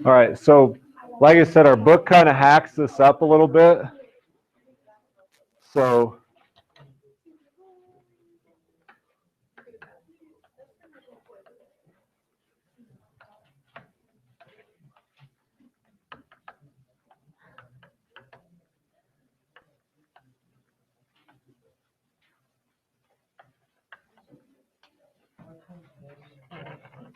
All right, so like I said, our book kind of hacks this up a little bit. So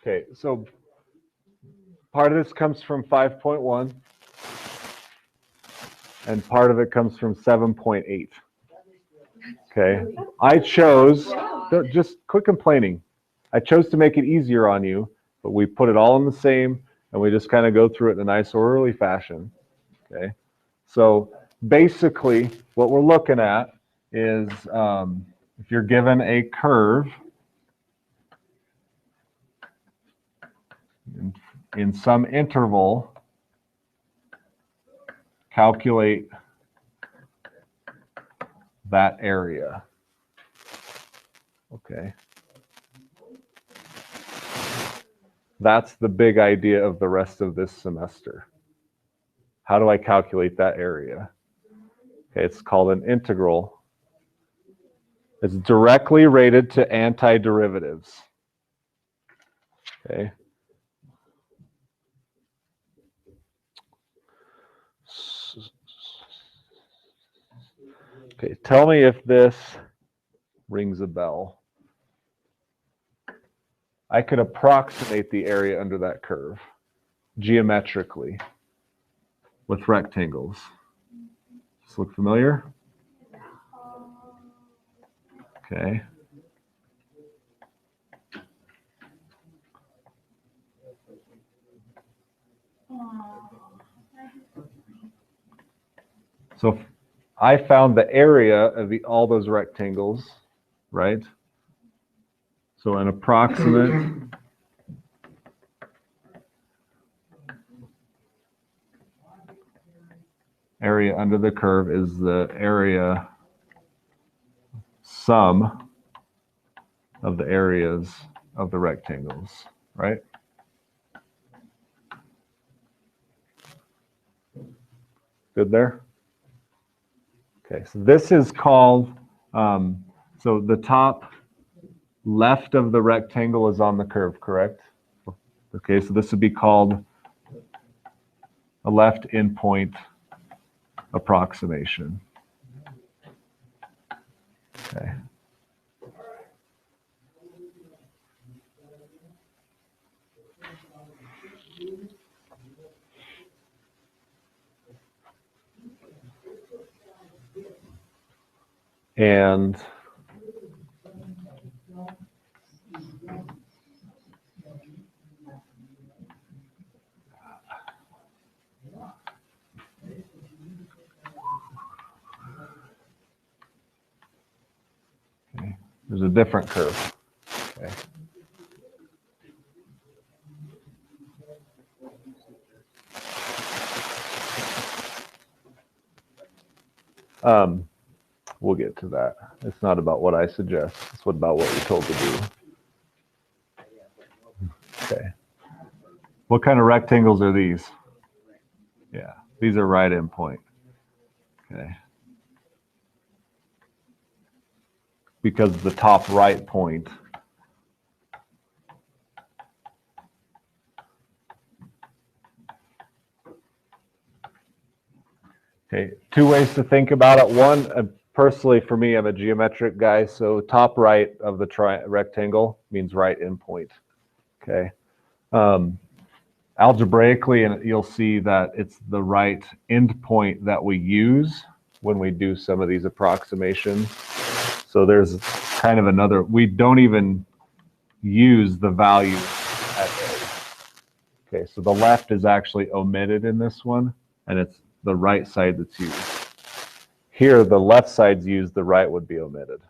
okay, so part of this comes from 5.1 and part of it comes from 7.8. Okay, I chose, just quit complaining. I chose to make it easier on you, but we put it all in the same and we just kind of go through it in a nice orderly fashion. Okay, so basically what we're looking at is if you're given a curve in some interval, calculate that area. Okay. That's the big idea of the rest of this semester. How do I calculate that area? Okay, it's called an integral. It's directly rated to antiderivatives. Okay. Okay, tell me if this rings a bell. I could approximate the area under that curve geometrically with rectangles. Does this look familiar? Okay. So I found the area of all those rectangles, right? So an approximate area under the curve is the area sum of the areas of the rectangles, right? Good there? Okay, so this is called, so the top left of the rectangle is on the curve, correct? Okay, so this would be called a left endpoint approximation. Okay. And okay, there's a different curve. Okay. We'll get to that. It's not about what I suggest. It's about what we're told to do. Okay. What kind of rectangles are these? Yeah, these are right endpoint. Okay. Because the top right point okay, two ways to think about it. One, personally for me, I'm a geometric guy, so top right of the rectangle means right endpoint. Okay. Algebraically, and you'll see that it's the right endpoint that we use when we do some of these approximations. So there's kind of another, we don't even use the value at A. Okay, so the left is actually omitted in this one, and it's the right side that's used. Here, the left side's used, the right would be omitted.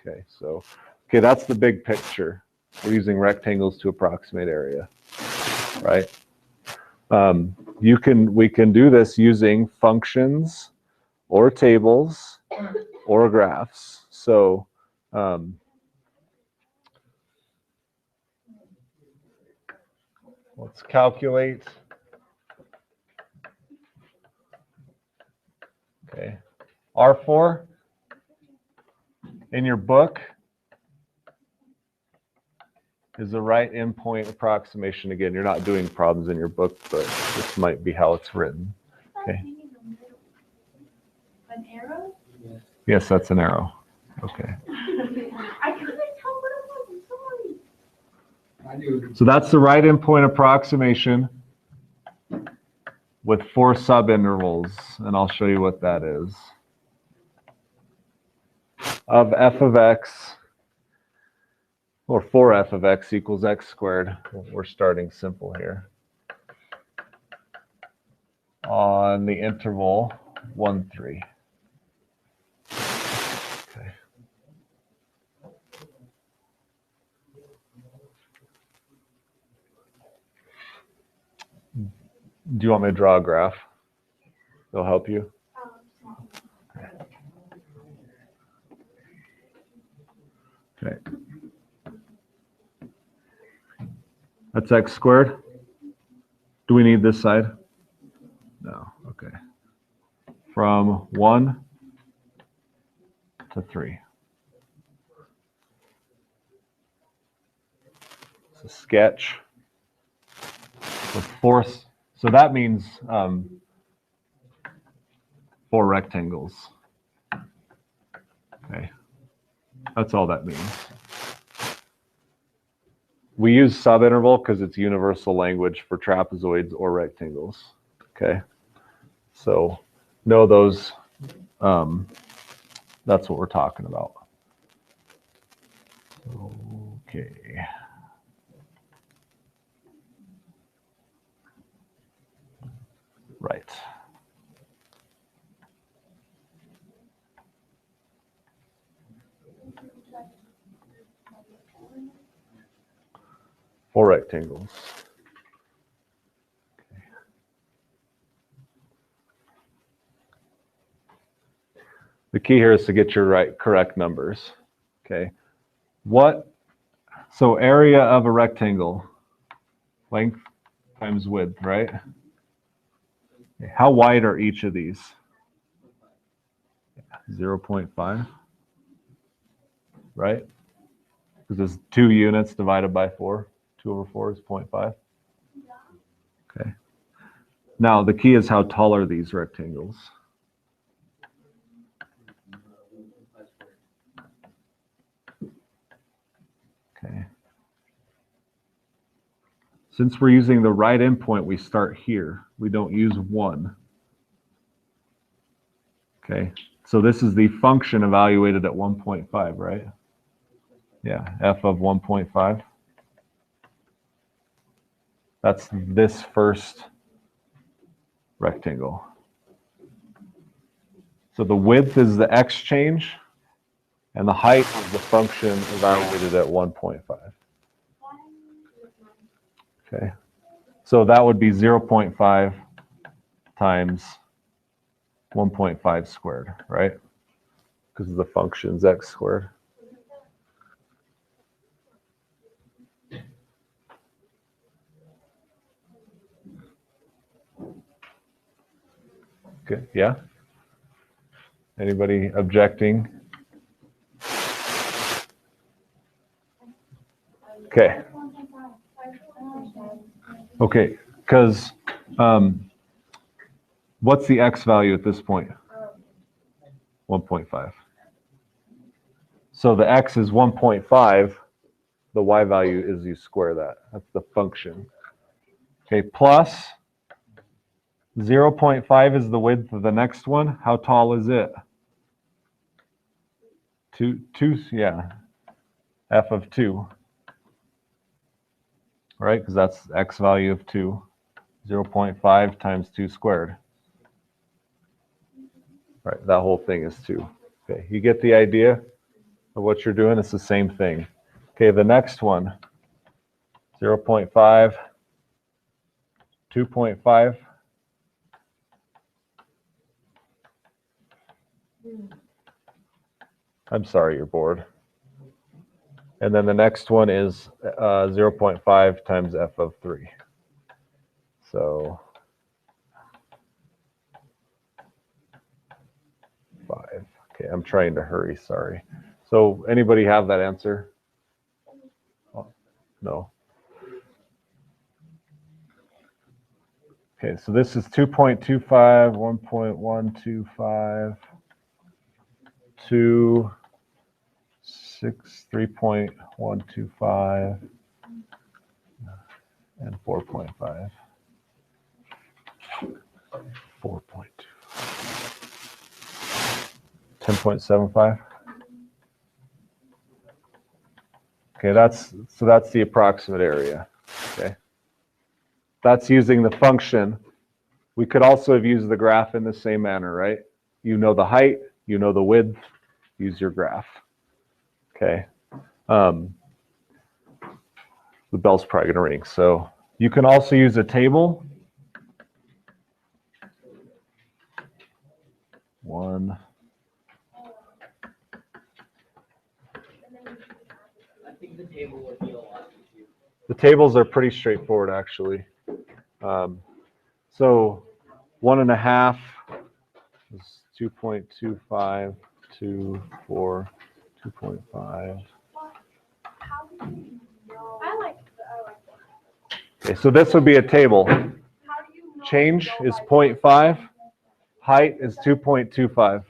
Okay, so, okay, that's the big picture. We're using rectangles to approximate area, right? We can do this using functions or tables or graphs. So, let's calculate Okay. R4 in your book is the right endpoint approximation. Again, you're not doing problems in your book, but this might be how it's written. Okay. An arrow? Yes, that's an arrow. Okay. I couldn't tell what it was. I'm sorry. I do. So that's the right endpoint approximation with 4 subintervals, and I'll show you what that is. Of f of x, or 4f of x equals x squared. We're starting simple here. On the interval 1, 3. Okay. Do you want me to draw a graph? It'll help you. Okay. That's x squared. Do we need this side? No. Okay. From 1 to 3. It's a sketch with 4. So that means 4 rectangles. Okay. That's all that means. We use subinterval because it's universal language for trapezoids or rectangles. Okay. So know those. That's what we're talking about. Okay. Right. Four rectangles. Okay. The key here is to get your correct numbers. Okay. So area of a rectangle, length times width, right? Okay. How wide are each of these? 0.5, right? Because it's 2 units divided by 4. 2 over 4 is 0.5. Okay. Now the key is how tall are these rectangles? Okay. Since we're using the right endpoint, we start here. We don't use 1. Okay. So this is the function evaluated at 1.5, right? Yeah, f of 1.5. That's this first rectangle. So the width is the x change, and the height is the function evaluated at 1.5. Okay. So that would be 0.5 times 1.5 squared, right? Because the function's x squared. Okay, yeah? Anybody objecting? Okay. Okay, because what's the x value at this point? 1.5. So the x is 1.5. The y value is you square that. That's the function. Okay, plus 0.5 is the width of the next one. How tall is it? 2, yeah. F of 2. Right, because that's x value of 2. 0.5 times 2 squared. Right, that whole thing is 2. Okay, you get the idea of what you're doing? It's the same thing. Okay, the next one, 0.5, 2.5. I'm sorry, you're bored. And then the next one is 0.5 times f of 3. So Okay, I'm trying to hurry, sorry. So anybody have that answer? Oh, no. Okay, so this is 2.25, 1.125, 2, 6, 3.125, and 4.5. 4.2. 10.75. Okay, that's the approximate area. Okay. That's using the function. We could also have used the graph in the same manner, right? You know the height, you know the width, use your graph. Okay. The bell's probably going to ring. So you can also use a table. 1. I think the table would be a lot easier. The tables are pretty straightforward, actually. So 1.5 is 2.25, 2, 4, 2.5. How do you know? I like that. Okay, so this would be a table. How do you know? Change is 0.5. Height is 2.25.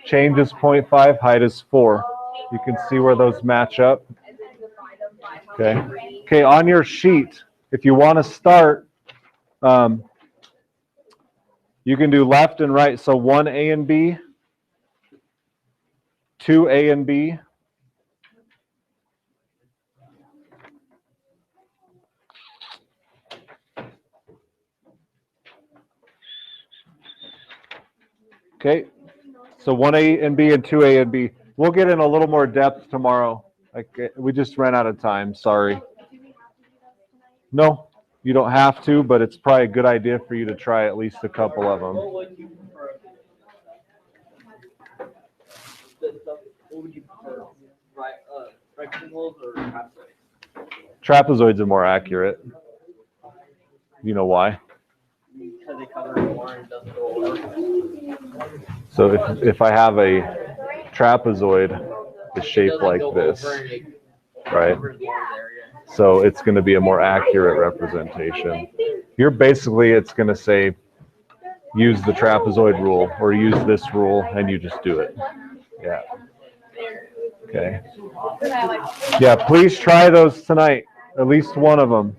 Change is 0.5. Height is 4. You can see where those match up. Okay. Okay, on your sheet, if you want to start, you can do left and right. So 1A and B, 2A and B. Okay, so 1A and B and 2A and B. We'll get in a little more depth tomorrow. We just ran out of time, sorry. No, you don't have to, but it's probably a good idea for you to try at least a couple of them. What would you prefer? What would you prefer? Rectangles or trapezoids? Trapezoids are more accurate. You know why? Because they cover more and doesn't go over. So if I have a trapezoid, it's shaped like this, right? So it's going to be a more accurate representation. It's going to say, use the trapezoid rule or use this rule, and you just do it. Yeah. Okay. Yeah, please try those tonight, at least one of them.